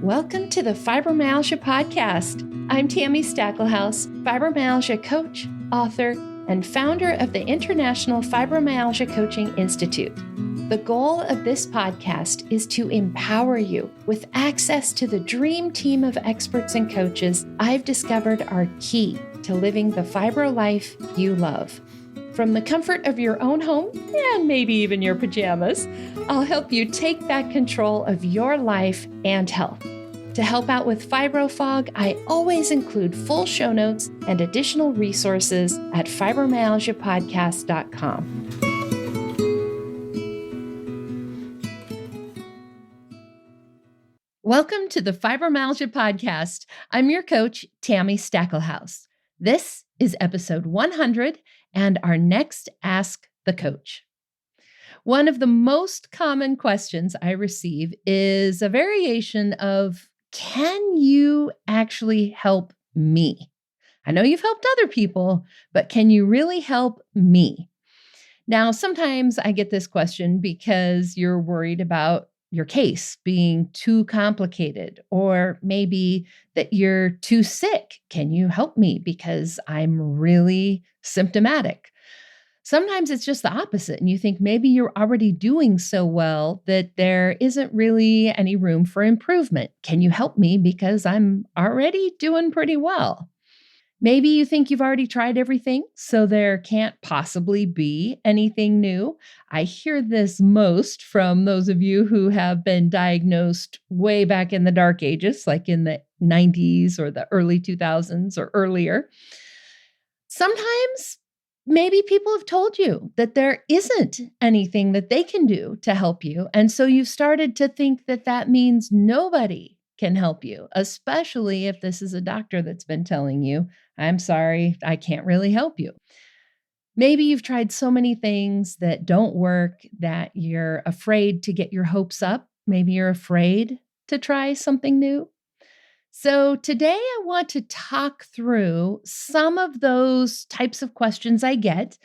Welcome to the Fibromyalgia Podcast. I'm Tami, fibromyalgia coach, author, and founder of the International Fibromyalgia Coaching Institute. The goal of this podcast is to empower you with access to the dream team of experts and coaches I've discovered are key to living the fibro life you love. From the comfort of your own home, and maybe even your pajamas, I'll help you take back control of your life and health. To help out with fibro fog, I always include full show notes and additional resources at fibromyalgiapodcast.com. Welcome to the Fibromyalgia Podcast. I'm your coach, Tami Stacklehouse. This is episode 100 and our next Ask the Coach. One of the most common questions I receive is a variation of, can you actually help me? I know you've helped other people, but can you really help me? Now, sometimes I get this question because you're worried about your case being too complicated, or maybe that you're too sick. Can you help me because I'm really symptomatic? Sometimes it's just the opposite, and you think maybe you're already doing so well that there isn't really any room for improvement. Can you help me because I'm already doing pretty well? Maybe you think you've already tried everything, so there can't possibly be anything new. I hear this most from those of you who have been diagnosed way back in the dark ages, like in the 90s or the early 2000s or earlier. Sometimes maybe people have told you that there isn't anything that they can do to help you, and so you've started to think that that means nobody can help you, especially if this is a doctor that's been telling you, I'm sorry, I can't really help you. Maybe you've tried so many things that don't work that you're afraid to get your hopes up. Maybe you're afraid to try something new. So today I want to talk through some of those types of questions I get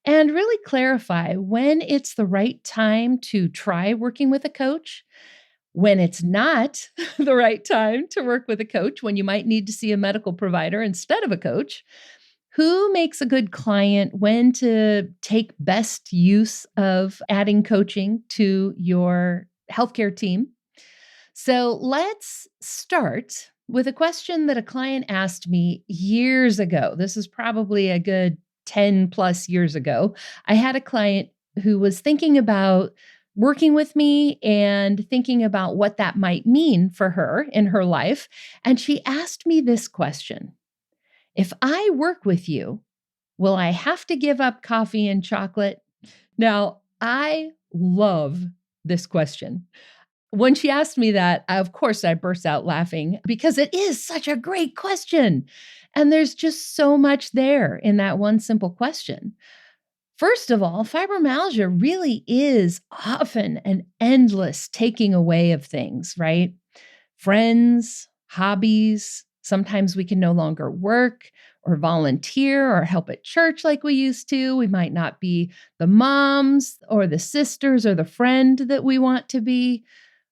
and really clarify when it's the right time to try working with a coach, when it's not the right time to work with a coach, when you might need to see a medical provider instead of a coach, who makes a good client, when to take best use of adding coaching to your healthcare team. So let's start with a question that a client asked me years ago. This is probably a good 10 plus years ago. I had a client who was thinking about working with me and thinking about what that might mean for her in her life. And she asked me this question: if I work with you, will I have to give up coffee and chocolate? Now, I love this question. When she asked me that, of course, I burst out laughing because it is such a great question. And there's just so much there in that one simple question. First of all, fibromyalgia really is often an endless taking away of things, right? Friends, hobbies. Sometimes we can no longer work or volunteer or help at church like we used to. We might not be the moms or the sisters or the friend that we want to be.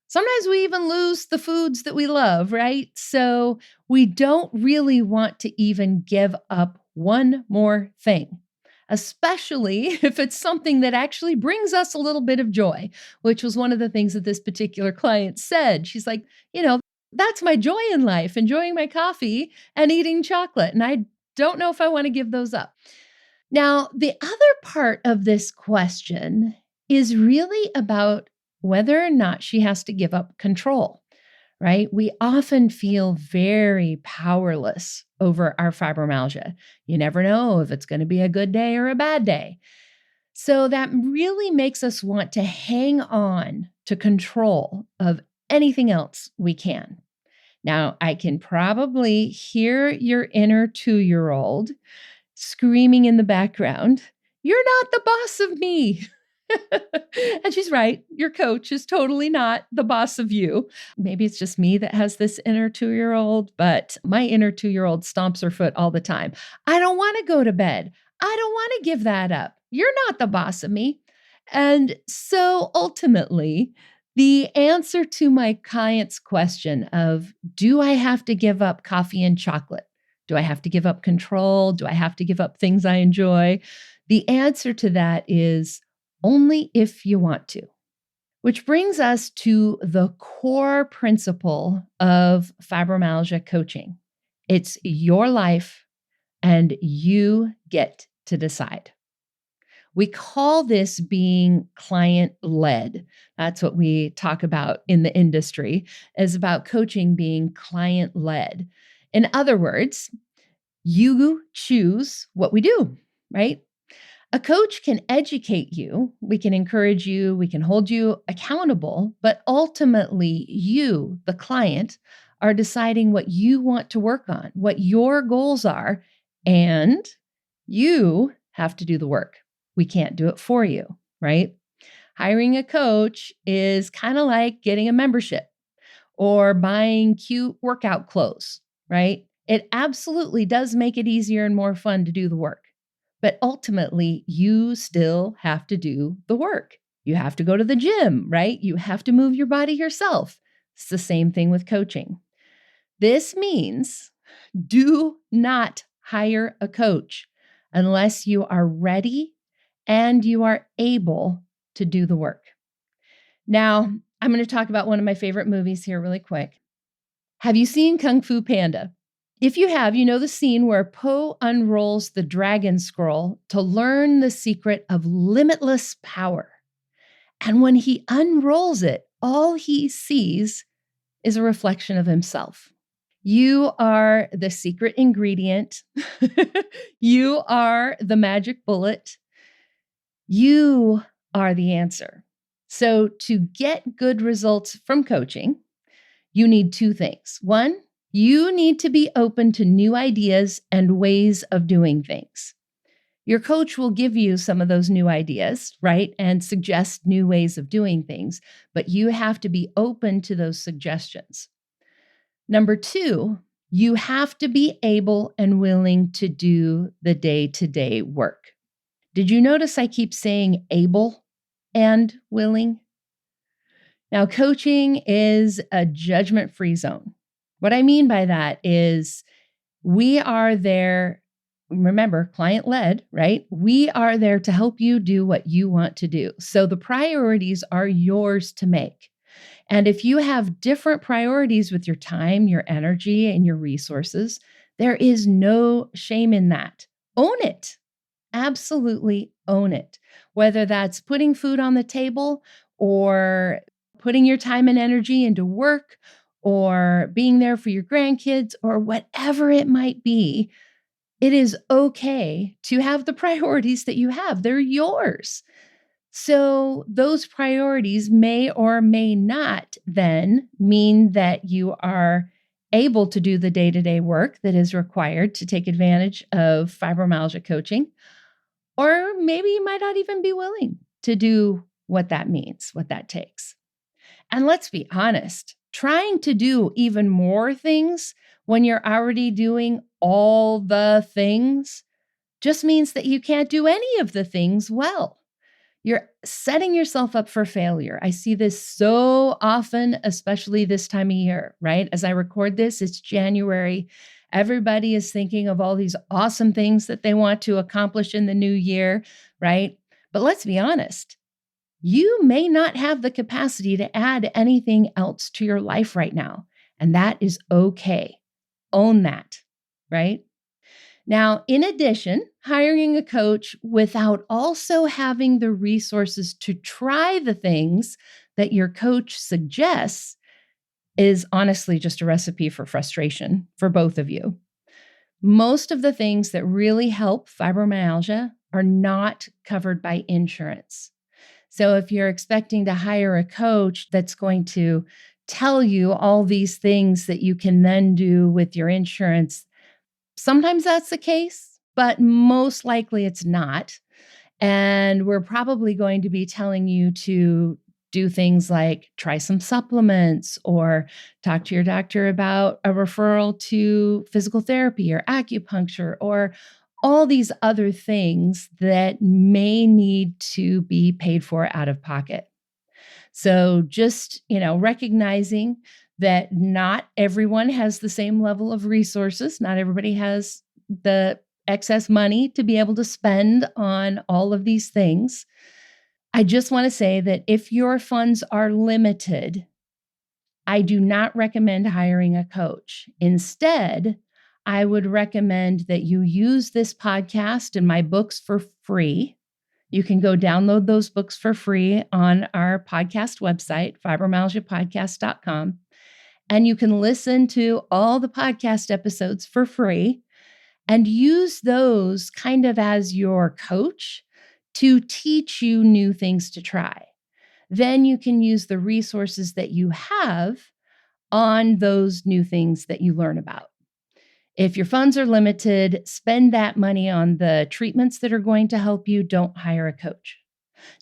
Sometimes we even lose the foods that we love, right? So we don't really want to even give up one more thing, especially if it's something that actually brings us a little bit of joy, which was one of the things that this particular client said. She's like, that's my joy in life, enjoying my coffee and eating chocolate. And I don't know if I want to give those up. Now, the other part of this question is really about whether or not she has to give up control, right? We often feel very powerless over our fibromyalgia. You never know if it's going to be a good day or a bad day. So that really makes us want to hang on to control of anything else we can. Now, I can probably hear your inner 2-year-old screaming in the background, "You're not the boss of me." And she's right. Your coach is totally not the boss of you. Maybe it's just me that has this inner 2-year-old, but my inner 2-year-old stomps her foot all the time. I don't want to go to bed. I don't want to give that up. You're not the boss of me. And so ultimately, The answer to my client's question of, do I have to give up coffee and chocolate? Do I have to give up control? Do I have to give up things I enjoy? The answer to that is only if you want to. Which brings us to the core principle of fibromyalgia coaching. It's your life and you get to decide. We call this being client led. That's what we talk about in the industry, is about coaching being client led. In other words, you choose what we do, right? A coach can educate you, we can encourage you, we can hold you accountable, but ultimately you, the client, are deciding what you want to work on, what your goals are, and you have to do the work. We can't do it for you, right? Hiring a coach is kind of like getting a membership or buying cute workout clothes, right? It absolutely does make it easier and more fun to do the work. But ultimately, you still have to do the work. You have to go to the gym, right? You have to move your body yourself. It's the same thing with coaching. This means do not hire a coach unless you are ready and you are able to do the work. Now, I'm going to talk about one of my favorite movies here really quick. Have you seen Kung Fu Panda? If you have, you know the scene where Po unrolls the dragon scroll to learn the secret of limitless power. And when he unrolls it, all he sees is a reflection of himself. You are the secret ingredient. You are the magic bullet. You are the answer. So, to get good results from coaching, you need two things. One, you need to be open to new ideas and ways of doing things. Your coach will give you some of those new ideas, right? And suggest new ways of doing things, but you have to be open to those suggestions. Number two, you have to be able and willing to do the day-to-day work. Did you notice I keep saying able and willing? Now, coaching is a judgment-free zone. What I mean by that is we are there, remember, client-led, right? We are there to help you do what you want to do. So the priorities are yours to make. And if you have different priorities with your time, your energy, and your resources, there is no shame in that. Own it. Absolutely own it. Whether that's putting food on the table or putting your time and energy into work or being there for your grandkids or whatever it might be, it is okay to have the priorities that you have. They're yours. So those priorities may or may not then mean that you are able to do the day-to-day work that is required to take advantage of fibromyalgia coaching. Or maybe you might not even be willing to do what that means, what that takes. And let's be honest, trying to do even more things when you're already doing all the things just means that you can't do any of the things well. You're setting yourself up for failure. I see this so often, especially this time of year, right? As I record this, it's January. Everybody is thinking of all these awesome things that they want to accomplish in the new year, right? But let's be honest, you may not have the capacity to add anything else to your life right now. And that is okay. Own that, right? Now, in addition, hiring a coach without also having the resources to try the things that your coach suggests is honestly just a recipe for frustration for both of you. Most of the things that really help fibromyalgia are not covered by insurance. So if you're expecting to hire a coach that's going to tell you all these things that you can then do with your insurance, sometimes that's the case, but most likely it's not. And we're probably going to be telling you to do things like try some supplements or talk to your doctor about a referral to physical therapy or acupuncture or all these other things that may need to be paid for out of pocket. So just, recognizing that not everyone has the same level of resources, not everybody has the excess money to be able to spend on all of these things. I just want to say that if your funds are limited, I do not recommend hiring a coach. Instead, I would recommend that you use this podcast and my books for free. You can go download those books for free on our podcast website, fibromyalgiapodcast.com. And you can listen to all the podcast episodes for free and use those kind of as your coach to teach you new things to try. Then you can use the resources that you have on those new things that you learn about. If your funds are limited, spend that money on the treatments that are going to help you. Don't hire a coach.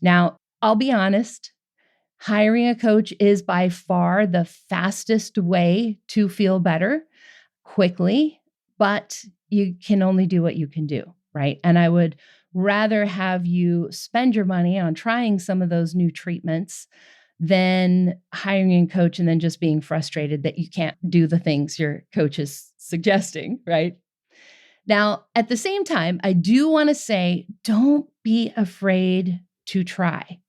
Now, I'll be honest, hiring a coach is by far the fastest way to feel better quickly, but you can only do what you can do, right? And I would rather have you spend your money on trying some of those new treatments than hiring a coach and then just being frustrated that you can't do the things your coach is suggesting, right? Now, at the same time, I do want to say, don't be afraid to try.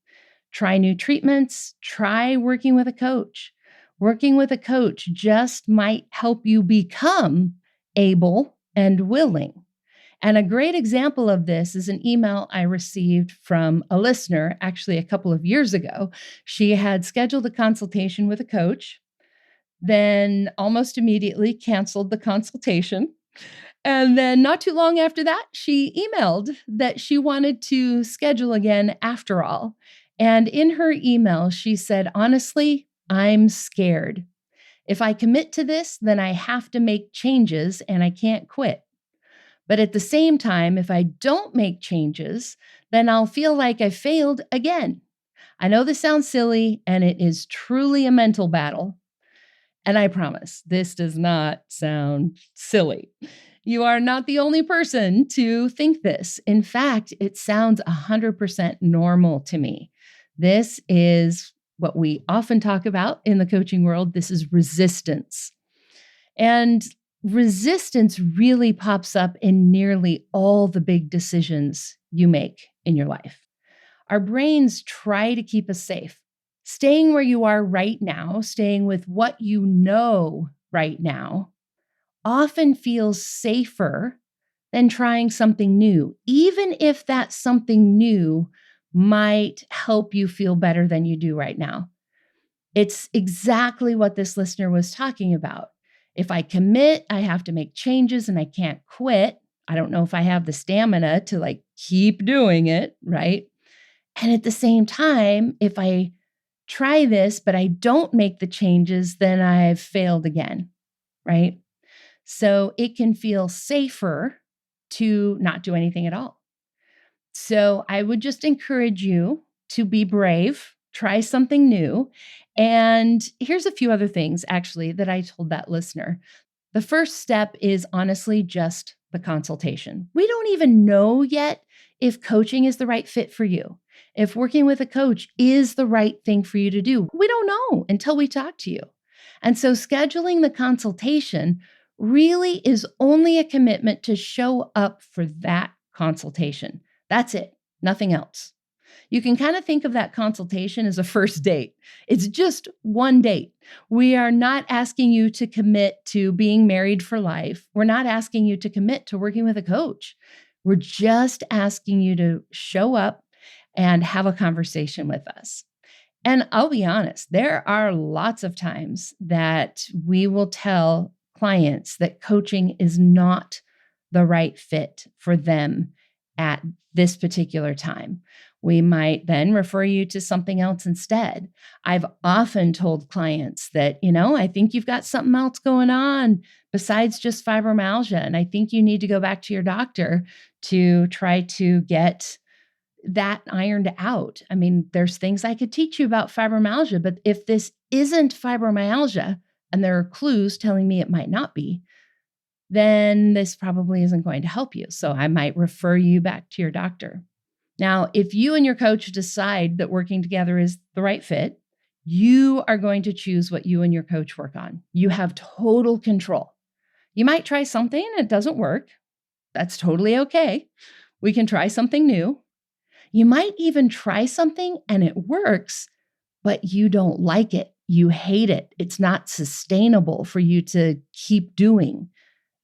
Try new treatments, try working with a coach. Working with a coach just might help you become able and willing. And a great example of this is an email I received from a listener actually a couple of years ago. She had scheduled a consultation with a coach, then almost immediately canceled the consultation. And then not too long after that, she emailed that she wanted to schedule again after all. And in her email, she said, honestly, I'm scared. If I commit to this, then I have to make changes and I can't quit. But at the same time, if I don't make changes, then I'll feel like I failed again. I know this sounds silly, and it is truly a mental battle. And I promise, this does not sound silly. You are not the only person to think this. In fact, it sounds 100% normal to me. This is what we often talk about in the coaching world. This is resistance. And resistance really pops up in nearly all the big decisions you make in your life. Our brains try to keep us safe. Staying where you are right now, staying with what you know right now, often feels safer than trying something new, even if that something new might help you feel better than you do right now. It's exactly what this listener was talking about. If I commit, I have to make changes and I can't quit. I don't know if I have the stamina to keep doing it, right? And at the same time, if I try this, but I don't make the changes, then I've failed again, right? So it can feel safer to not do anything at all. So I would just encourage you to be brave, try something new. And here's a few other things actually that I told that listener. The first step is honestly just the consultation. We don't even know yet if coaching is the right fit for you. If working with a coach is the right thing for you to do, we don't know until we talk to you. And so scheduling the consultation really is only a commitment to show up for that consultation. That's it, nothing else. You can kind of think of that consultation as a first date. It's just one date. We are not asking you to commit to being married for life. We're not asking you to commit to working with a coach. We're just asking you to show up and have a conversation with us. And I'll be honest, there are lots of times that we will tell clients that coaching is not the right fit for them at this particular time. We might then refer you to something else instead. I've often told clients that, I think you've got something else going on besides just fibromyalgia. And I think you need to go back to your doctor to try to get that ironed out. I mean, there's things I could teach you about fibromyalgia, but if this isn't fibromyalgia and there are clues telling me it might not be, then this probably isn't going to help you. So I might refer you back to your doctor. Now, if you and your coach decide that working together is the right fit, you are going to choose what you and your coach work on. You have total control. You might try something and it doesn't work. That's totally okay. We can try something new. You might even try something and it works, but you don't like it. You hate it. It's not sustainable for you to keep doing.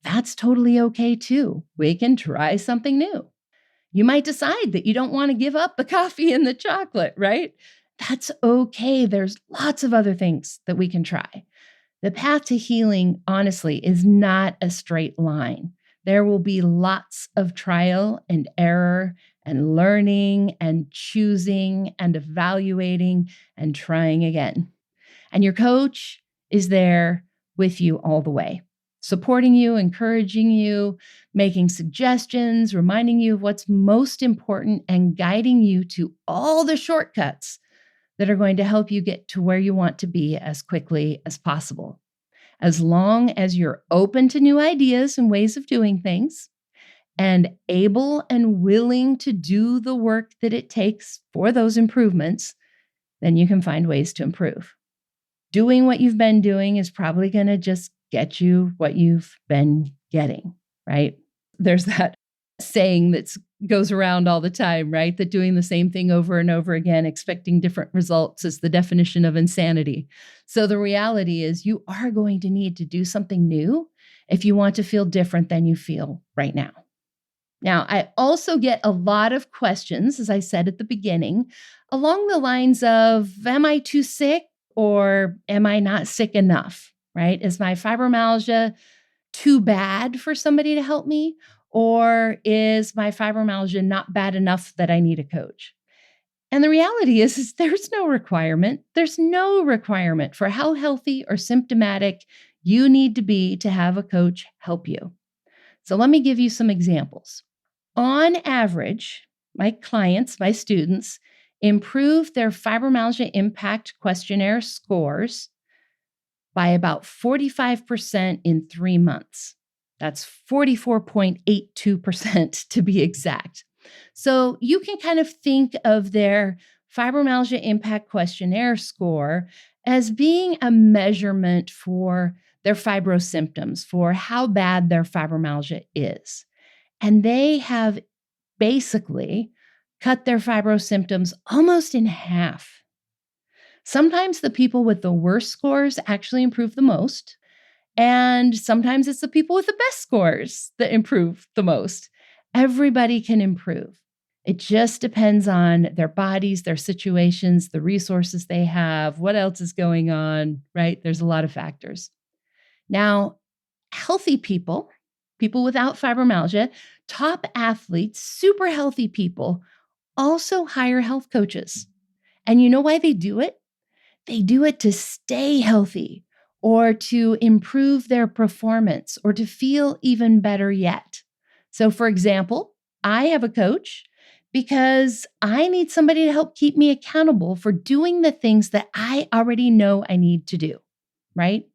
That's totally okay too. We can try something new. You might decide that you don't want to give up the coffee and the chocolate, right? That's okay. There's lots of other things that we can try. The path to healing, honestly, is not a straight line. There will be lots of trial and error and learning and choosing and evaluating and trying again. And your coach is there with you all the way, supporting you, encouraging you, making suggestions, reminding you of what's most important, and guiding you to all the shortcuts that are going to help you get to where you want to be as quickly as possible. As long as you're open to new ideas and ways of doing things and able and willing to do the work that it takes for those improvements, then you can find ways to improve. Doing what you've been doing is probably going to just get you what you've been getting, right? There's that saying that goes around all the time, right? That doing the same thing over and over again, expecting different results, is the definition of insanity. So the reality is you are going to need to do something new if you want to feel different than you feel right now. Now, I also get a lot of questions, as I said at the beginning, along the lines of, am I too sick or am I not sick enough, right? Is my fibromyalgia too bad for somebody to help me? Or is my fibromyalgia not bad enough that I need a coach? And the reality is there's no requirement. There's no requirement for how healthy or symptomatic you need to be to have a coach help you. So let me give you some examples. On average, my clients, my students, improve their fibromyalgia impact questionnaire scores by about 45% in 3 months. That's 44.82% to be exact. So you can kind of think of their fibromyalgia impact questionnaire score as being a measurement for their fibro symptoms, for how bad their fibromyalgia is. And they have basically cut their fibro symptoms almost in half. Sometimes the people with the worst scores actually improve the most. And sometimes it's the people with the best scores that improve the most. Everybody can improve. It just depends on their bodies, their situations, the resources they have, what else is going on, right? There's a lot of factors. Now, healthy people, people without fibromyalgia, top athletes, super healthy people, also hire health coaches. And you know why they do it? They do it to stay healthy or to improve their performance or to feel even better yet. So, for example, I have a coach because I need somebody to help keep me accountable for doing the things that I already know I need to do, right?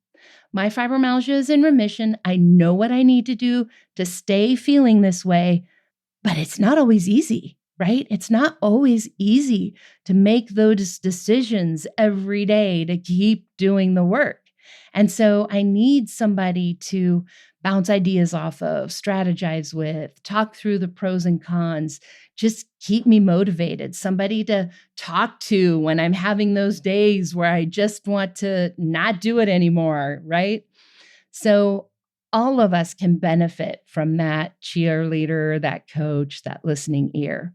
My fibromyalgia is in remission. I know what I need to do to stay feeling this way, but it's not always easy, right? It's not always easy to make those decisions every day to keep doing the work. And so I need somebody to bounce ideas off of, strategize with, talk through the pros and cons, just keep me motivated, somebody to talk to when I'm having those days where I just want to not do it anymore, right? So all of us can benefit from that cheerleader, that coach, that listening ear.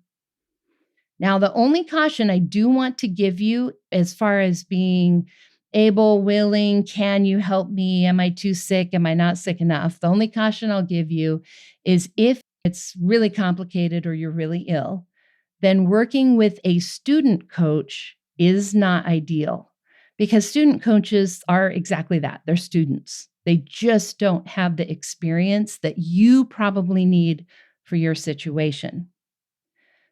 Now, the only caution I do want to give you as far as being able, willing, can you help me? Am I too sick? Am I not sick enough? The only caution I'll give you is if it's really complicated or you're really ill, then working with a student coach is not ideal because student coaches are exactly that. They're students. They just don't have the experience that you probably need for your situation.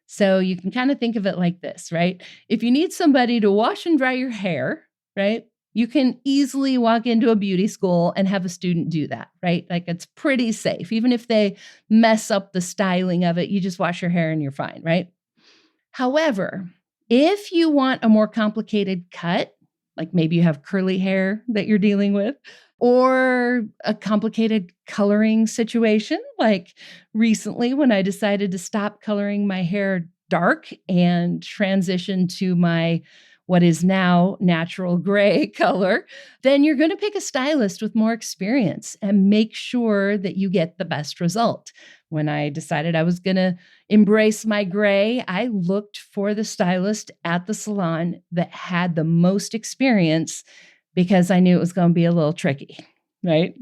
So you can kind of think of it like this, right? If you need somebody to wash and dry your hair, right? You can easily walk into a beauty school and have a student do that, right? Like it's pretty safe. Even if they mess up the styling of it, you just wash your hair and you're fine, right? However, if you want a more complicated cut, like maybe you have curly hair that you're dealing with, or a complicated coloring situation, like recently when I decided to stop coloring my hair dark and transition to my what is now natural gray color, then you're going to pick a stylist with more experience and make sure that you get the best result. When I decided I was going to embrace my gray, I looked for the stylist at the salon that had the most experience because I knew it was going to be a little tricky, right?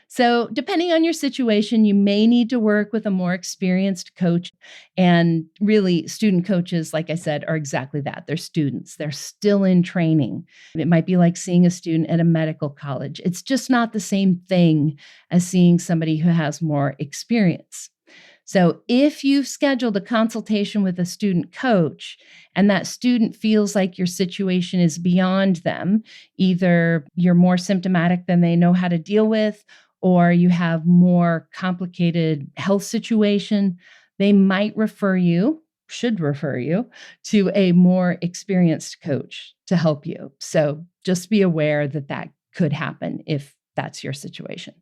So, depending on your situation, you may need to work with a more experienced coach. And really, student coaches, like I said, are exactly that. They're students, they're still in training. It might be like seeing a student at a medical college. It's just not the same thing as seeing somebody who has more experience. So, if you've scheduled a consultation with a student coach and that student feels like your situation is beyond them, either you're more symptomatic than they know how to deal with, or you have more complicated health situation, they might should refer you to a more experienced coach to help you. So, just be aware that that could happen if that's your situation.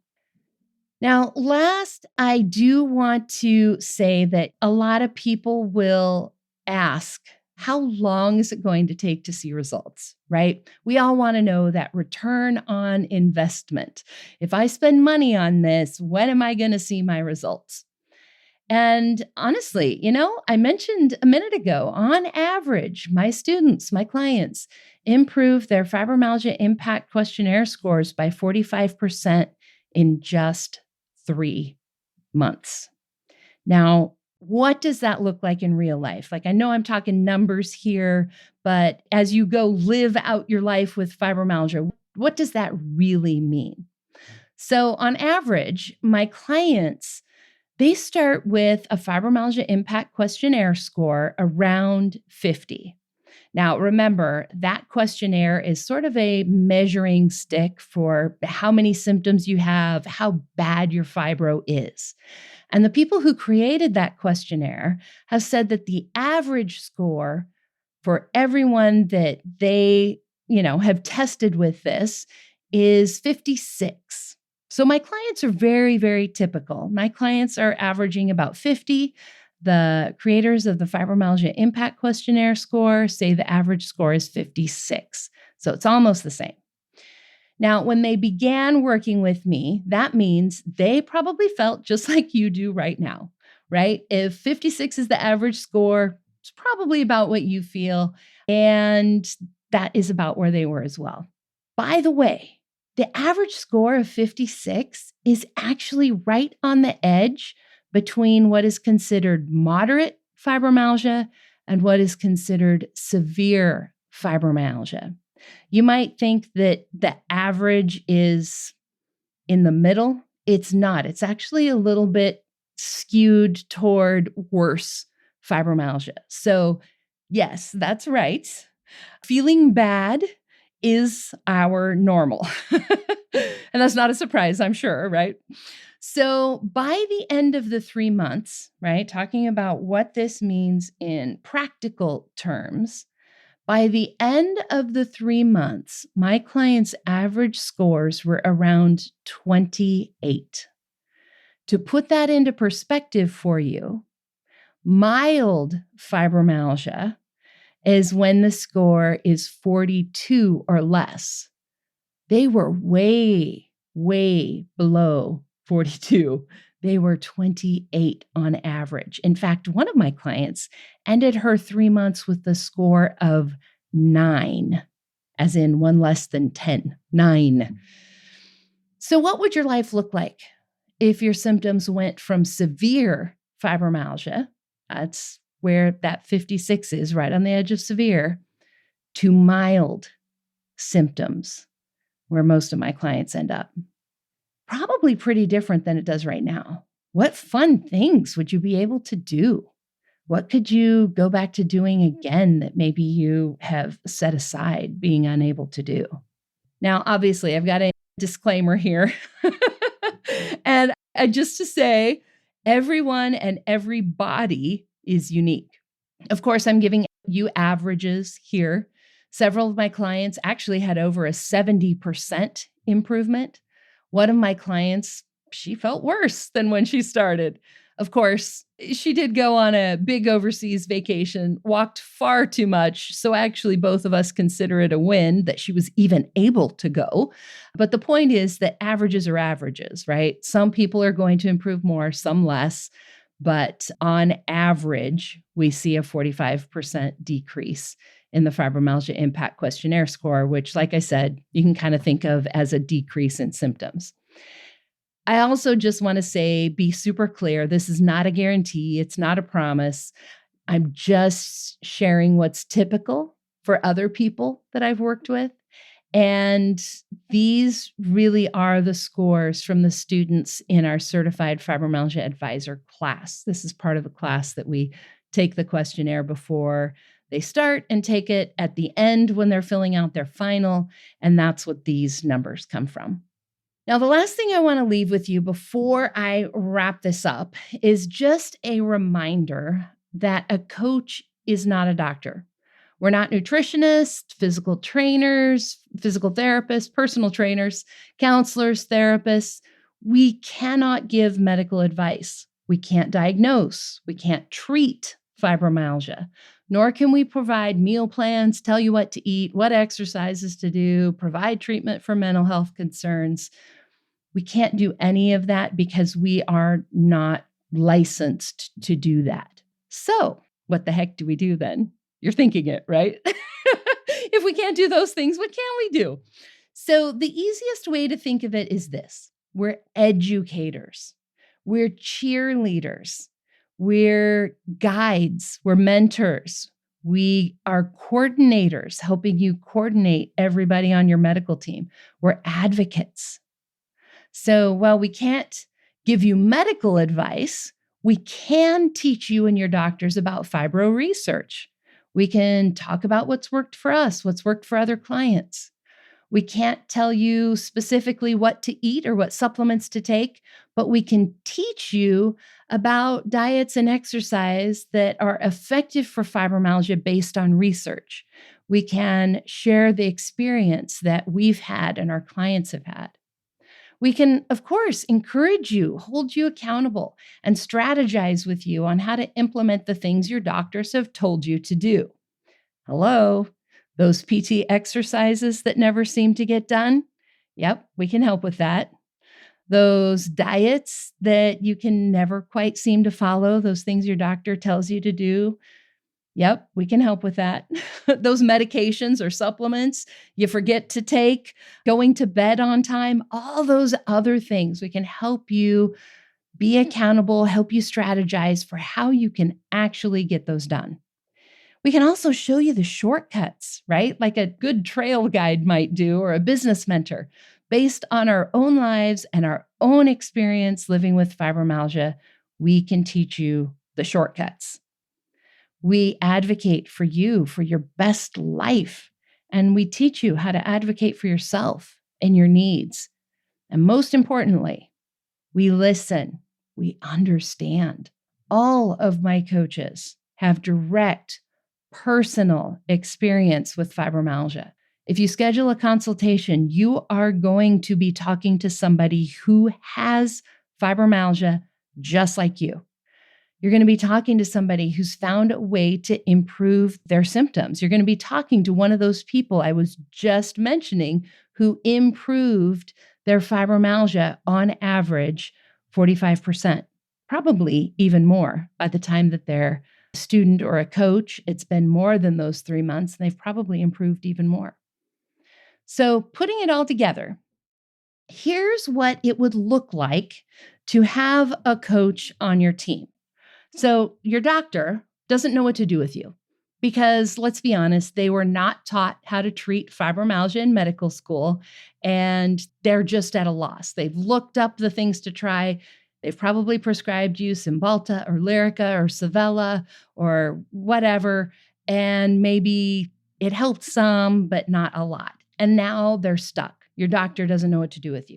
Now, last, I do want to say that a lot of people will ask, how long is it going to take to see results, right? We all want to know that return on investment. If I spend money on this, when am I going to see my results? And honestly, I mentioned a minute ago, on average, my students, my clients, improve their fibromyalgia impact questionnaire scores by 45% in just 3 months. Now, what does that look like in real life? Like, I know I'm talking numbers here, but as you go live out your life with fibromyalgia, what does that really mean? So, on average, my clients, they start with a fibromyalgia impact questionnaire score around 50. Now, remember, that questionnaire is sort of a measuring stick for how many symptoms you have, how bad your fibro is. And the people who created that questionnaire have said that the average score for everyone that they, have tested with this is 56. So my clients are very, very typical. My clients are averaging about 50. The creators of the Fibromyalgia Impact Questionnaire score say the average score is 56. So it's almost the same. Now, when they began working with me, that means they probably felt just like you do right now, right? If 56 is the average score, it's probably about what you feel. And that is about where they were as well. By the way, the average score of 56 is actually right on the edge between what is considered moderate fibromyalgia and what is considered severe fibromyalgia. You might think that the average is in the middle. It's not. It's actually a little bit skewed toward worse fibromyalgia. So, yes, that's right. Feeling bad is our normal. And that's not a surprise, I'm sure, right? So by the end of the 3 months, right, talking about what this means in practical terms, by the end of the 3 months, my clients' average scores were around 28. To put that into perspective for you, mild fibromyalgia is when the score is 42 or less. They were way, way below 42. They were 28 on average. In fact, one of my clients ended her 3 months with a score of 9, as in one less than 10, 9. So what would your life look like if your symptoms went from severe fibromyalgia, that's where that 56 is, right on the edge of severe, to mild symptoms, where most of my clients end up? Probably pretty different than it does right now. What fun things would you be able to do? What could you go back to doing again that maybe you have set aside being unable to do? Now, obviously, I've got a disclaimer here. And just to say, everyone and every body is unique. Of course, I'm giving you averages here. Several of my clients actually had over a 70% improvement. One of my clients, she felt worse than when she started. Of course, she did go on a big overseas vacation, walked far too much. So actually, both of us consider it a win that she was even able to go. But the point is that averages are averages, right? Some people are going to improve more, some less. But on average, we see a 45% decrease in the Fibromyalgia Impact Questionnaire score, which, like I said, you can kind of think of as a decrease in symptoms. I also just want to say, be super clear. This is not a guarantee. It's not a promise. I'm just sharing what's typical for other people that I've worked with. And these really are the scores from the students in our Certified Fibromyalgia Advisor class. This is part of the class that we take the questionnaire before they start and take it at the end when they're filling out their final. And that's what these numbers come from. Now, the last thing I want to leave with you before I wrap this up is just a reminder that a coach is not a doctor. We're not nutritionists, physical trainers, physical therapists, personal trainers, counselors, therapists. We cannot give medical advice. We can't diagnose. We can't treat fibromyalgia, nor can we provide meal plans, tell you what to eat, what exercises to do, provide treatment for mental health concerns. We can't do any of that because we are not licensed to do that. So, what the heck do we do then? You're thinking it, right? If we can't do those things, what can we do? So, the easiest way to think of it is this: we're educators, we're cheerleaders, we're guides, we're mentors, we are coordinators, helping you coordinate everybody on your medical team, we're advocates. So while we can't give you medical advice, we can teach you and your doctors about fibro research. We can talk about what's worked for us, what's worked for other clients. We can't tell you specifically what to eat or what supplements to take, but we can teach you about diets and exercise that are effective for fibromyalgia based on research. We can share the experience that we've had and our clients have had. We can, of course, encourage you, hold you accountable, and strategize with you on how to implement the things your doctors have told you to do. Hello, those PT exercises that never seem to get done? Yep, we can help with that. Those diets that you can never quite seem to follow, those things your doctor tells you to do? Yep, we can help with that. Those medications or supplements you forget to take, going to bed on time, all those other things. We can help you be accountable, help you strategize for how you can actually get those done. We can also show you the shortcuts, right? Like a good trail guide might do, or a business mentor. Based on our own lives and our own experience living with fibromyalgia, we can teach you the shortcuts. We advocate for you, for your best life, and we teach you how to advocate for yourself and your needs. And most importantly, we listen, we understand. All of my coaches have direct, personal experience with fibromyalgia. If you schedule a consultation, you are going to be talking to somebody who has fibromyalgia just like you. You're going to be talking to somebody who's found a way to improve their symptoms. You're going to be talking to one of those people I was just mentioning who improved their fibromyalgia on average 45%, probably even more by the time that they're a student or a coach. It's been more than those 3 months, and they've probably improved even more. So putting it all together, here's what it would look like to have a coach on your team. So your doctor doesn't know what to do with you because, let's be honest, they were not taught how to treat fibromyalgia in medical school, and they're just at a loss. They've looked up the things to try. They've probably prescribed you Cymbalta or Lyrica or Savella or whatever, and maybe it helped some, but not a lot. And now they're stuck. Your doctor doesn't know what to do with you.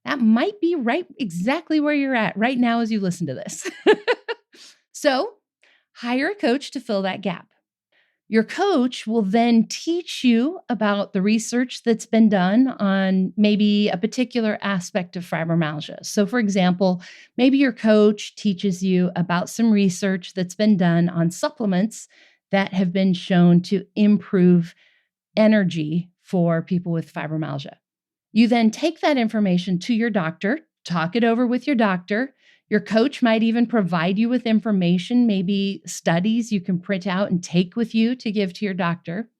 That might be right exactly where you're at right now as you listen to this. So, Hire a coach to fill that gap. Your coach will then teach you about the research that's been done on maybe a particular aspect of fibromyalgia. So, for example, maybe your coach teaches you about some research that's been done on supplements that have been shown to improve energy for people with fibromyalgia. You then take that information to your doctor, talk it over with your doctor. Your coach might even provide you with information, maybe studies you can print out and take with you to give to your doctor.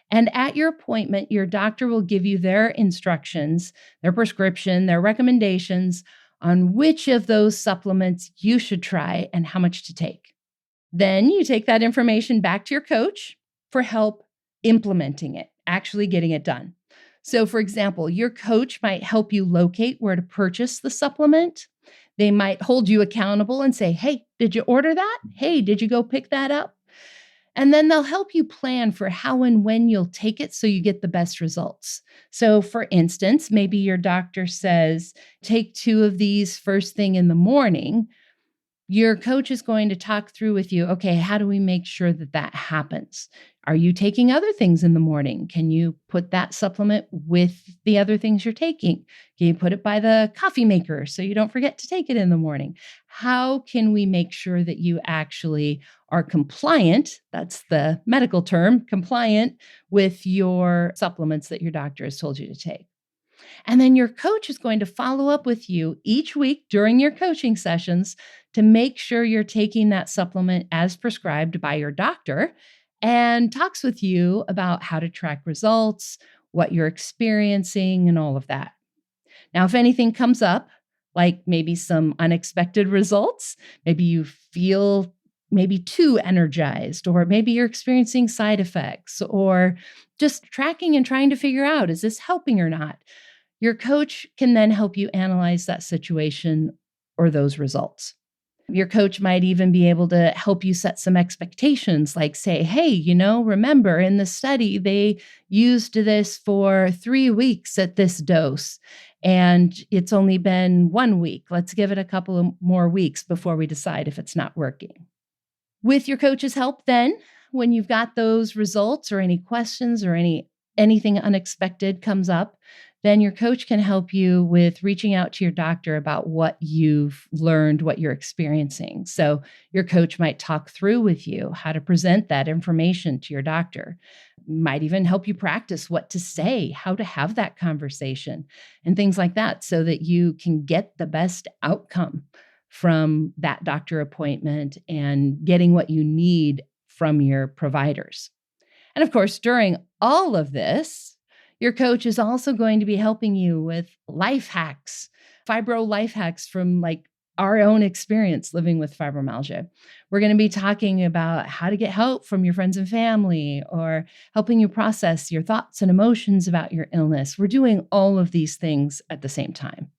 And at your appointment, your doctor will give you their instructions, their prescription, their recommendations on which of those supplements you should try and how much to take. Then you take that information back to your coach for help implementing it, actually getting it done. So, for example, your coach might help you locate where to purchase the supplement. They might hold you accountable and say, hey, did you order that? Hey, did you go pick that up? And then they'll help you plan for how and when you'll take it so you get the best results. So, for instance, maybe your doctor says, take 2 of these first thing in the morning. Your coach is going to talk through with you, okay, how do we make sure that that happens? Are you taking other things in the morning? Can you put that supplement with the other things you're taking? Can you put it by the coffee maker so you don't forget to take it in the morning? How can we make sure that you actually are compliant? That's the medical term, compliant with your supplements that your doctor has told you to take. And then your coach is going to follow up with you each week during your coaching sessions to make sure you're taking that supplement as prescribed by your doctor and talks with you about how to track results, what you're experiencing, and all of that. Now, if anything comes up, like maybe some unexpected results, maybe you feel maybe too energized, or maybe you're experiencing side effects, or just tracking and trying to figure out, is this helping or not? Your coach can then help you analyze that situation or those results. Your coach might even be able to help you set some expectations, like say, hey, remember in the study, they used this for 3 weeks at this dose, and it's only been 1 week. Let's give it a couple of more weeks before we decide if it's not working. With your coach's help, then, when you've got those results or any questions or anything unexpected comes up, then your coach can help you with reaching out to your doctor about what you've learned, what you're experiencing. So your coach might talk through with you how to present that information to your doctor, might even help you practice what to say, how to have that conversation, and things like that so that you can get the best outcome from that doctor appointment and getting what you need from your providers. And of course, during all of this, your coach is also going to be helping you with life hacks, fibro life hacks from our own experience living with fibromyalgia. We're going to be talking about how to get help from your friends and family, or helping you process your thoughts and emotions about your illness. We're doing all of these things at the same time.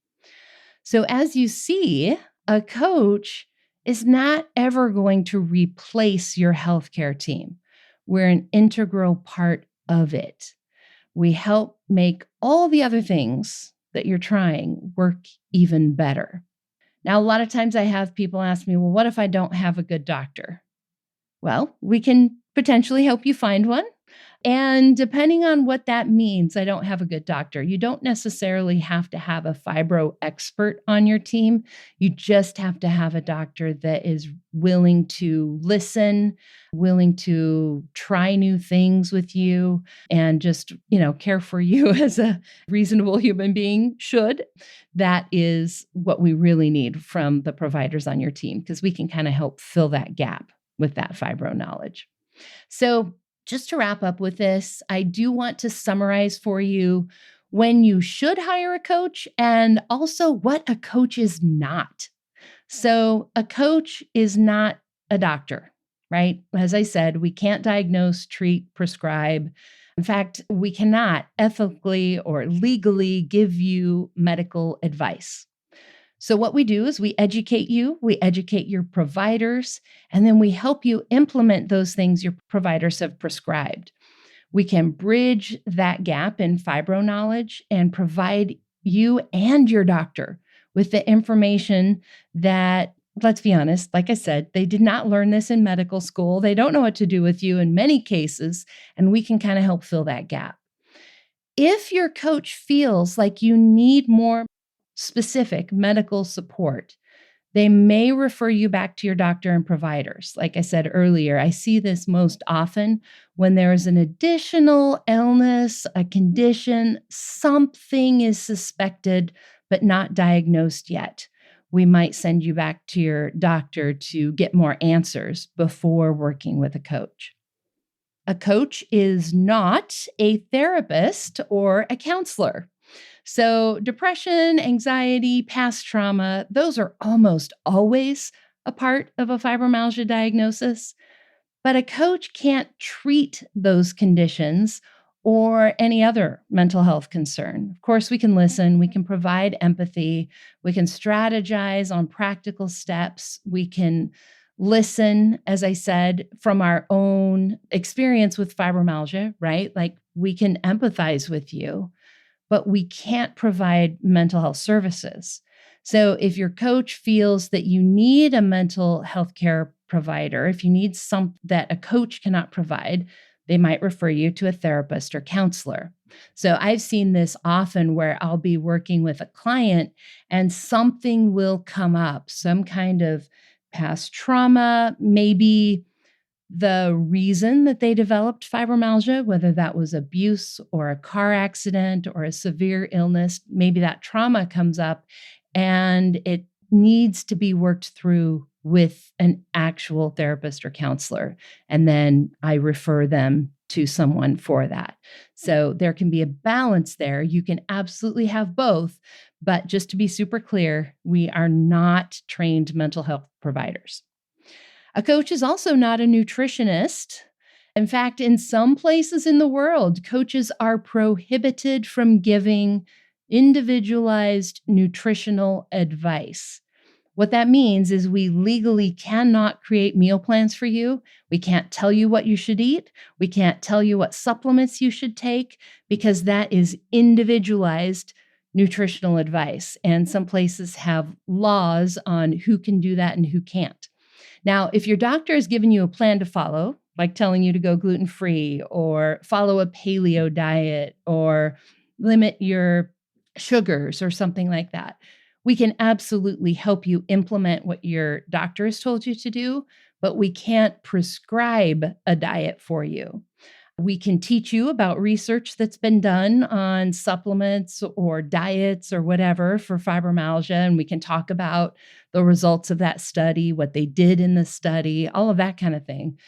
So as you see, a coach is not ever going to replace your healthcare team. We're an integral part of it. We help make all the other things that you're trying work even better. Now, a lot of times I have people ask me, well, what if I don't have a good doctor? Well, we can potentially help you find one. And depending on what that means, I don't have a good doctor. You don't necessarily have to have a fibro expert on your team. You just have to have a doctor that is willing to listen, willing to try new things with you, and just, care for you as a reasonable human being should. That is what we really need from the providers on your team, because we can kind of help fill that gap with that fibro knowledge. So just to wrap up with this, I do want to summarize for you when you should hire a coach and also what a coach is not. So a coach is not a doctor, right? As I said, we can't diagnose, treat, prescribe. In fact, we cannot ethically or legally give you medical advice. So what we do is we educate you, we educate your providers, and then we help you implement those things your providers have prescribed. We can bridge that gap in fibro knowledge and provide you and your doctor with the information that Let's be honest, like I said, they did not learn this in medical school. They don't know what to do with you in many cases, and we can kind of help fill that gap. If your coach feels like you need more specific medical support, they may refer you back to your doctor and providers. Like I said earlier, I see this most often when there is an additional illness, a condition, something is suspected but not diagnosed yet. We might send you back to your doctor to get more answers before working with a coach. A coach is not a therapist or a counselor. So, depression, anxiety, past trauma, those are almost always a part of a fibromyalgia diagnosis. But a coach can't treat those conditions or any other mental health concern. Of course, we can listen, we can provide empathy, we can strategize on practical steps, we can listen, as I said, from our own experience with fibromyalgia, right? Like we can empathize with you, but we can't provide mental health services. So if your coach feels that you need a mental health care provider, if you need some that a coach cannot provide, they might refer you to a therapist or counselor. So I've seen this often where I'll be working with a client and something will come up, some kind of past trauma, maybe the reason that they developed fibromyalgia, whether that was abuse or a car accident or a severe illness, maybe that trauma comes up and it needs to be worked through with an actual therapist or counselor. And then I refer them to someone for that. So there can be a balance there. You can absolutely have both. But just to be super clear, we are not trained mental health providers. A coach is also not a nutritionist. In fact, in some places in the world, coaches are prohibited from giving individualized nutritional advice. What that means is we legally cannot create meal plans for you. We can't tell you what you should eat. We can't tell you what supplements you should take because that is individualized nutritional advice. And some places have laws on who can do that and who can't. Now, if your doctor has given you a plan to follow, like telling you to go gluten-free or follow a paleo diet or limit your sugars or something like that, we can absolutely help you implement what your doctor has told you to do, but we can't prescribe a diet for you. We can teach you about research that's been done on supplements or diets or whatever for fibromyalgia, and we can talk about the results of that study, what they did in the study, all of that kind of thing.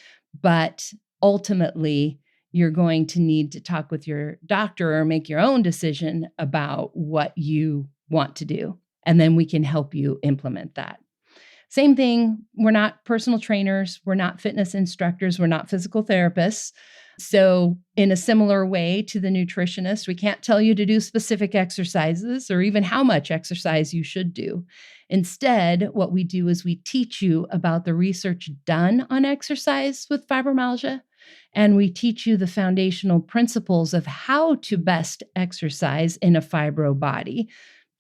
But ultimately, you're going to need to talk with your doctor or make your own decision about what you want to do. And then we can help you implement that. Same thing, we're not personal trainers, we're not fitness instructors, we're not physical therapists. So, in a similar way to the nutritionist, we can't tell you to do specific exercises or even how much exercise you should do. Instead, what we do is we teach you about the research done on exercise with fibromyalgia, and we teach you the foundational principles of how to best exercise in a fibro body,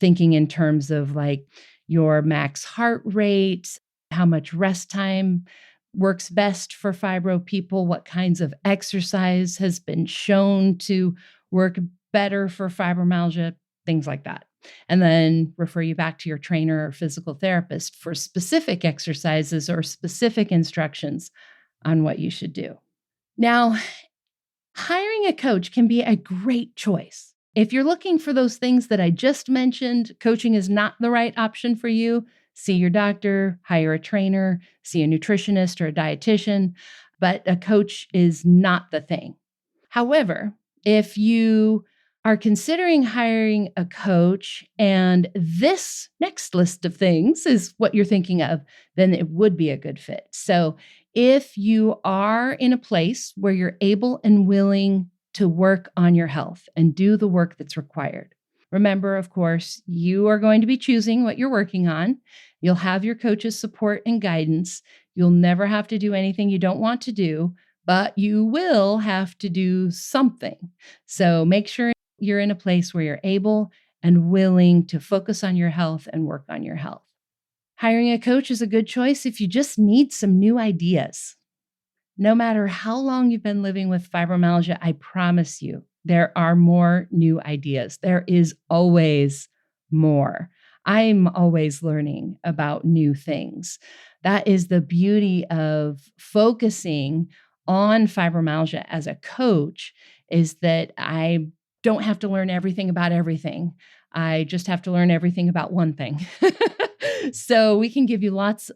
thinking in terms of like your max heart rate, how much rest time works best for fibro people, what kinds of exercise has been shown to work better for fibromyalgia, things like that. And then refer you back to your trainer or physical therapist for specific exercises or specific instructions on what you should do. Now, hiring a coach can be a great choice. If you're looking for those things that I just mentioned, coaching is not the right option for you. See your doctor, hire a trainer, see a nutritionist or a dietitian, but a coach is not the thing. However, if you are considering hiring a coach and this next list of things is what you're thinking of, then it would be a good fit. So if you are in a place where you're able and willing to work on your health and do the work that's required, remember, of course, you are going to be choosing what you're working on. You'll have your coach's support and guidance. You'll never have to do anything you don't want to do, but you will have to do something. So make sure you're in a place where you're able and willing to focus on your health and work on your health. Hiring a coach is a good choice if you just need some new ideas. No matter how long you've been living with fibromyalgia, I promise you, there are more new ideas. There is always more. I'm always learning about new things. That is the beauty of focusing on fibromyalgia as a coach, is that I don't have to learn everything about everything. I just have to learn everything about one thing. So we can give you lots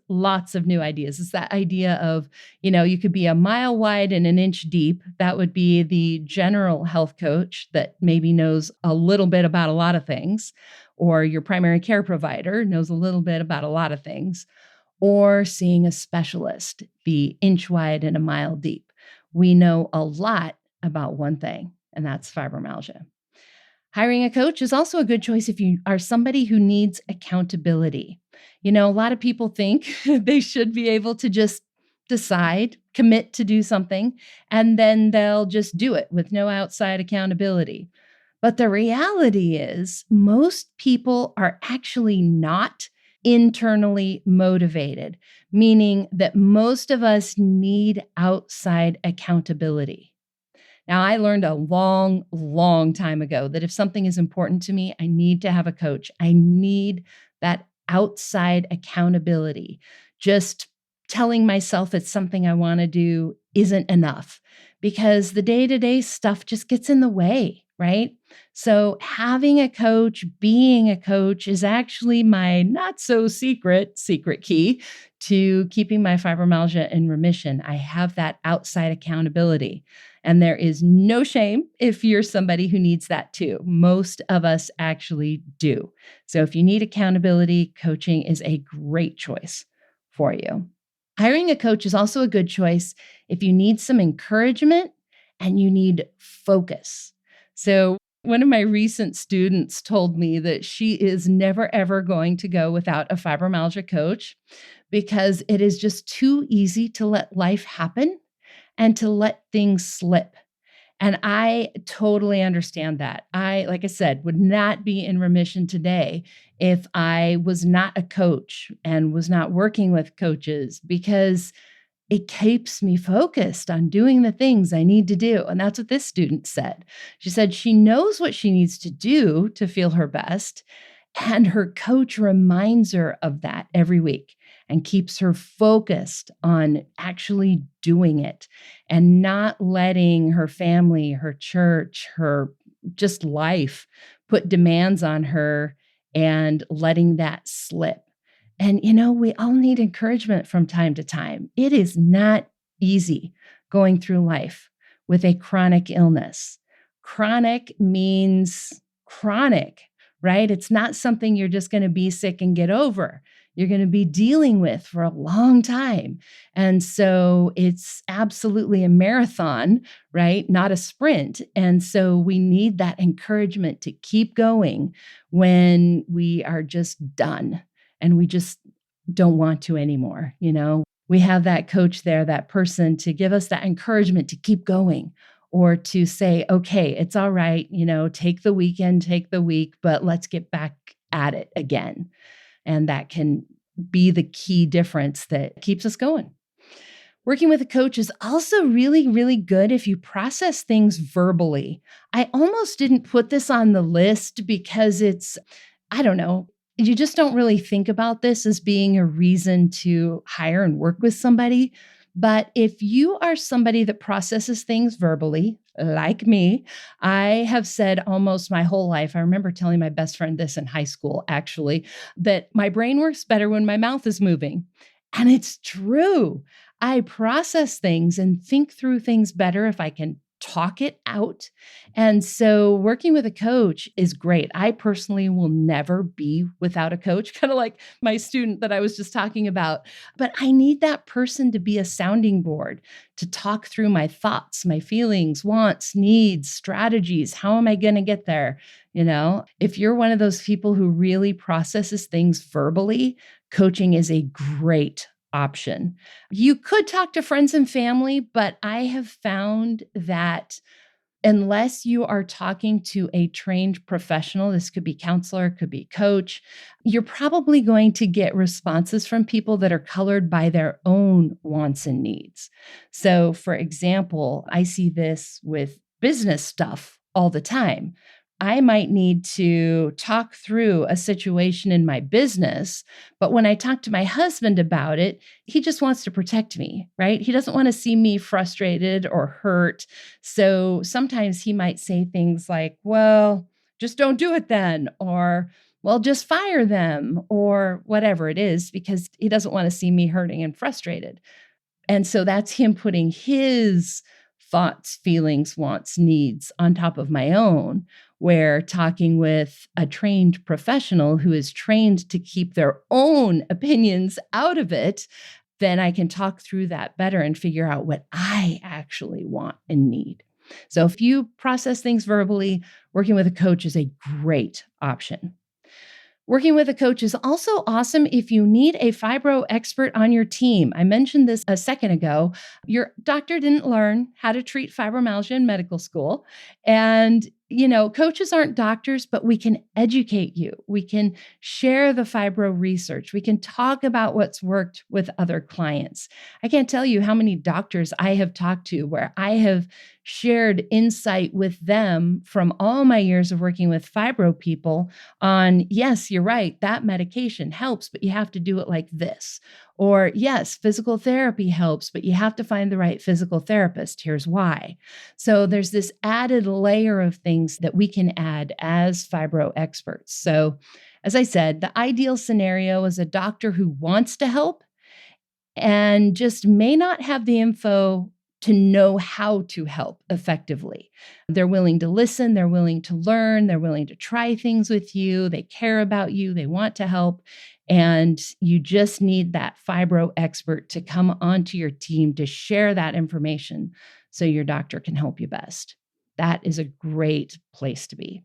of new ideas. It's that idea of, you could be a mile wide and an inch deep. That would be the general health coach that maybe knows a little bit about a lot of things, or your primary care provider knows a little bit about a lot of things, or seeing a specialist, the inch wide and a mile deep. We know a lot about one thing, and that's fibromyalgia. Hiring a coach is also a good choice if you are somebody who needs accountability. A lot of people think they should be able to just decide, commit to do something, and then they'll just do it with no outside accountability. But the reality is, most people are actually not internally motivated, meaning that most of us need outside accountability. Now, I learned a long time ago that if something is important to me, I need to have a coach. I need that outside accountability. Just telling myself it's something I want to do isn't enough, because the day-to-day stuff just gets in the way, right? So having a coach, being a coach is actually my not so secret key to keeping my fibromyalgia in remission. I have that outside accountability. And there is no shame if you're somebody who needs that too. Most of us actually do. So if you need accountability, coaching is a great choice for you. Hiring a coach is also a good choice if you need some encouragement and you need focus. So one of my recent students told me that she is never, ever going to go without a fibromyalgia coach because it is just too easy to let life happen and to let things slip. And I totally understand that. Like I said, would not be in remission today if I was not a coach and was not working with coaches, because it keeps me focused on doing the things I need to do. And that's what this student said. She said she knows what she needs to do to feel her best. And her coach reminds her of that every week and keeps her focused on actually doing it and not letting her family, her church, her just life put demands on her and letting that slip. And, we all need encouragement from time to time. It is not easy going through life with a chronic illness. Chronic means chronic, right? It's not something you're just going to be sick and get over. You're going to be dealing with for a long time. And so it's absolutely a marathon, right? Not a sprint. And so we need that encouragement to keep going when we are just done and we just don't want to anymore. We have that coach there, that person to give us that encouragement to keep going, or to say, okay, it's all right, take the weekend, take the week, but let's get back at it again. And that can be the key difference that keeps us going. Working with a coach is also really, really good if you process things verbally. I almost didn't put this on the list because I don't know, you just don't really think about this as being a reason to hire and work with somebody. But if you are somebody that processes things verbally, like me, I have said almost my whole life, I remember telling my best friend this in high school, actually, that my brain works better when my mouth is moving. And it's true. I process things and think through things better if I can talk it out. And so working with a coach is great. I personally will never be without a coach, kind of like my student that I was just talking about. But I need that person to be a sounding board, to talk through my thoughts, my feelings, wants, needs, strategies. How am I going to get there? If you're one of those people who really processes things verbally, coaching is a great option. You could talk to friends and family, but I have found that unless you are talking to a trained professional, this could be counselor, could be coach, you're probably going to get responses from people that are colored by their own wants and needs. So, for example, I see this with business stuff all the time. I might need to talk through a situation in my business, but when I talk to my husband about it, he just wants to protect me, right? He doesn't want to see me frustrated or hurt. So sometimes he might say things like, well, just don't do it then, or well, just fire them, or whatever it is, because he doesn't want to see me hurting and frustrated. And so that's him putting his thoughts, feelings, wants, needs on top of my own, where talking with a trained professional who is trained to keep their own opinions out of it, then I can talk through that better and figure out what I actually want and need. So if you process things verbally, working with a coach is a great option. Working with a coach is also awesome if you need a fibro expert on your team. I mentioned this a second ago. Your doctor didn't learn how to treat fibromyalgia in medical school. And, coaches aren't doctors, but we can educate you. We can share the fibro research. We can talk about what's worked with other clients. I can't tell you how many doctors I have talked to where I have shared insight with them from all my years of working with fibro people on, yes, you're right, that medication helps, but you have to do it like this. Or, yes, physical therapy helps, but you have to find the right physical therapist. Here's why. So there's this added layer of things that we can add as fibro experts. So, as I said, the ideal scenario is a doctor who wants to help and just may not have the info to know how to help effectively. They're willing to listen, they're willing to learn, they're willing to try things with you, they care about you, they want to help, and you just need that fibro expert to come onto your team to share that information so your doctor can help you best. That is a great place to be.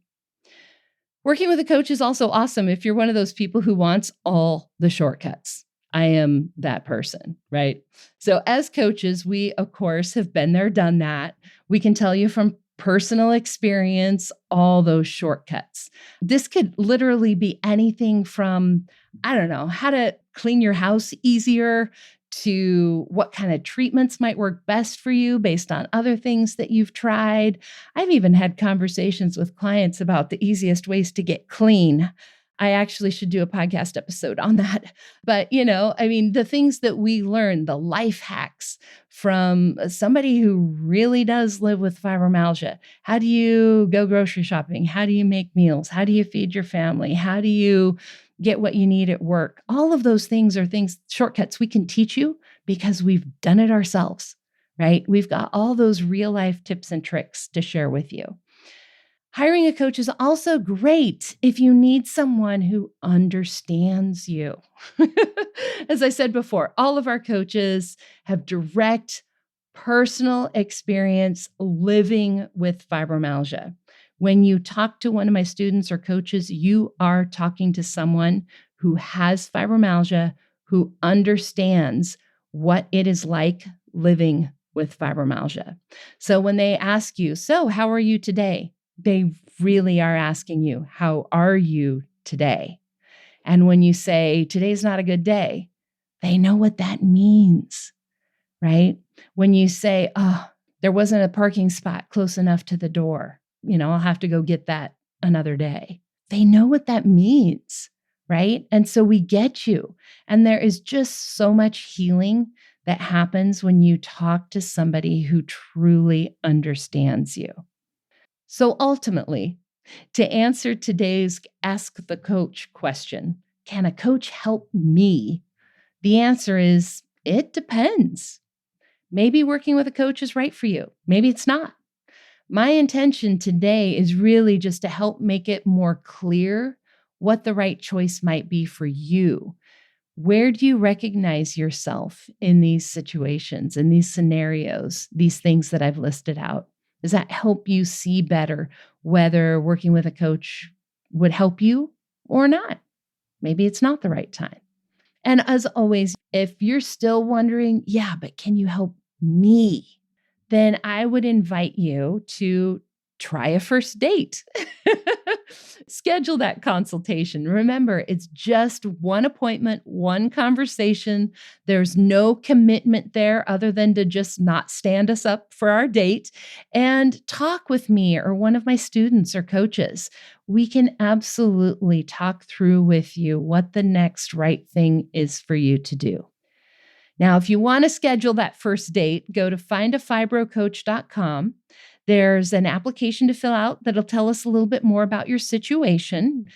Working with a coach is also awesome if you're one of those people who wants all the shortcuts. I am that person, right? So as coaches, we, of course, have been there, done that. We can tell you from personal experience all those shortcuts. This could literally be anything from, I don't know, how to clean your house easier to what kind of treatments might work best for you based on other things that you've tried. I've even had conversations with clients about the easiest ways to get clean. I actually should do a podcast episode on that. But, the things that we learn, the life hacks from somebody who really does live with fibromyalgia. How do you go grocery shopping? How do you make meals? How do you feed your family? How do you get what you need at work? All of those things are shortcuts we can teach you because we've done it ourselves, right? We've got all those real life tips and tricks to share with you. Hiring a coach is also great if you need someone who understands you. As I said before, all of our coaches have direct personal experience living with fibromyalgia. When you talk to one of my students or coaches, you are talking to someone who has fibromyalgia, who understands what it is like living with fibromyalgia. So when they ask you, so how are you today? They really are asking you, how are you today? And when you say, today's not a good day, they know what that means, right? When you say, oh, there wasn't a parking spot close enough to the door, I'll have to go get that another day. They know what that means, right? And so we get you. And there is just so much healing that happens when you talk to somebody who truly understands you. So ultimately, to answer today's Ask the Coach question, can a coach help me? The answer is, it depends. Maybe working with a coach is right for you. Maybe it's not. My intention today is really just to help make it more clear what the right choice might be for you. Where do you recognize yourself in these situations, in these scenarios, these things that I've listed out? Does that help you see better whether working with a coach would help you or not? Maybe it's not the right time. And as always, if you're still wondering, yeah, but can you help me? Then I would invite you to try a first date. Schedule that consultation. Remember, it's just one appointment, one conversation. There's no commitment there other than to just not stand us up for our date and talk with me or one of my students or coaches. We can absolutely talk through with you what the next right thing is for you to do. Now, if you want to schedule that first date, go to findafibrocoach.com. There's an application to fill out that'll tell us a little bit more about your situation.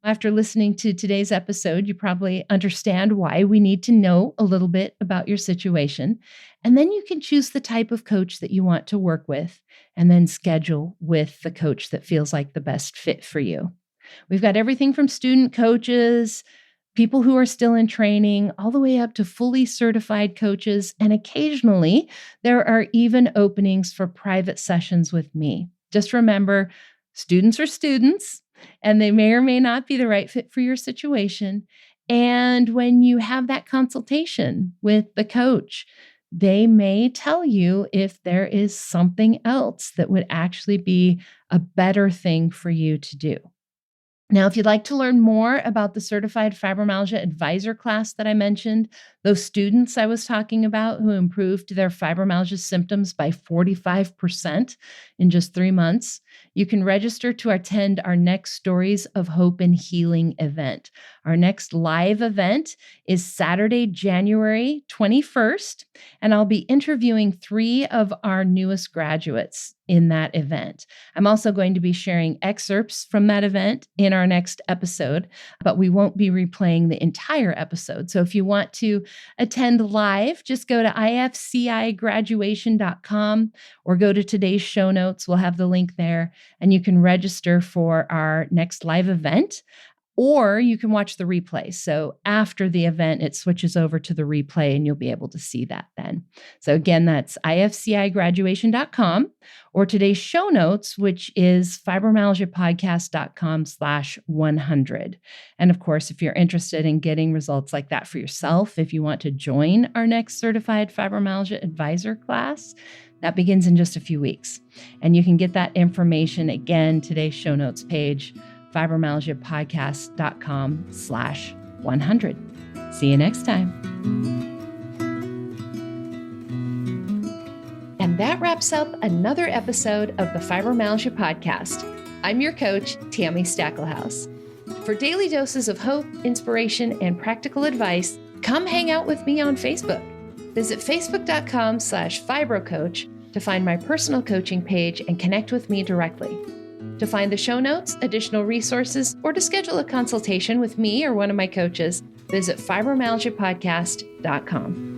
After listening to today's episode, you probably understand why we need to know a little bit about your situation. And then you can choose the type of coach that you want to work with and then schedule with the coach that feels like the best fit for you. We've got everything from student coaches, people who are still in training, all the way up to fully certified coaches. And occasionally, there are even openings for private sessions with me. Just remember, students are students, and they may or may not be the right fit for your situation. And when you have that consultation with the coach, they may tell you if there is something else that would actually be a better thing for you to do. Now, if you'd like to learn more about the Certified Fibromyalgia Advisor class that I mentioned, those students I was talking about who improved their fibromyalgia symptoms by 45% in just 3 months, you can register to attend our next Stories of Hope and Healing event. Our next live event is Saturday, January 21st, and I'll be interviewing 3 of our newest graduates in that event. I'm also going to be sharing excerpts from that event in our next episode, but we won't be replaying the entire episode. So if you want to attend live, just go to ifcigraduation.com or go to today's show notes. We'll have the link there, and you can register for our next live event. Or you can watch the replay. So after the event, it switches over to the replay and you'll be able to see that then. So again, that's ifcigraduation.com or today's show notes, which is fibromyalgiapodcast.com/100. And of course, if you're interested in getting results like that for yourself, if you want to join our next Certified Fibromyalgia Advisor class, that begins in just a few weeks. And you can get that information again, today's show notes page, fibromyalgiapodcast.com/100. See you next time. And that wraps up another episode of the Fibromyalgia Podcast. I'm your coach, Tami Stackelhaus. For daily doses of hope, inspiration, and practical advice, come hang out with me on Facebook. Visit facebook.com/fibrocoach to find my personal coaching page and connect with me directly. To find the show notes, additional resources, or to schedule a consultation with me or one of my coaches, visit fibromyalgiapodcast.com.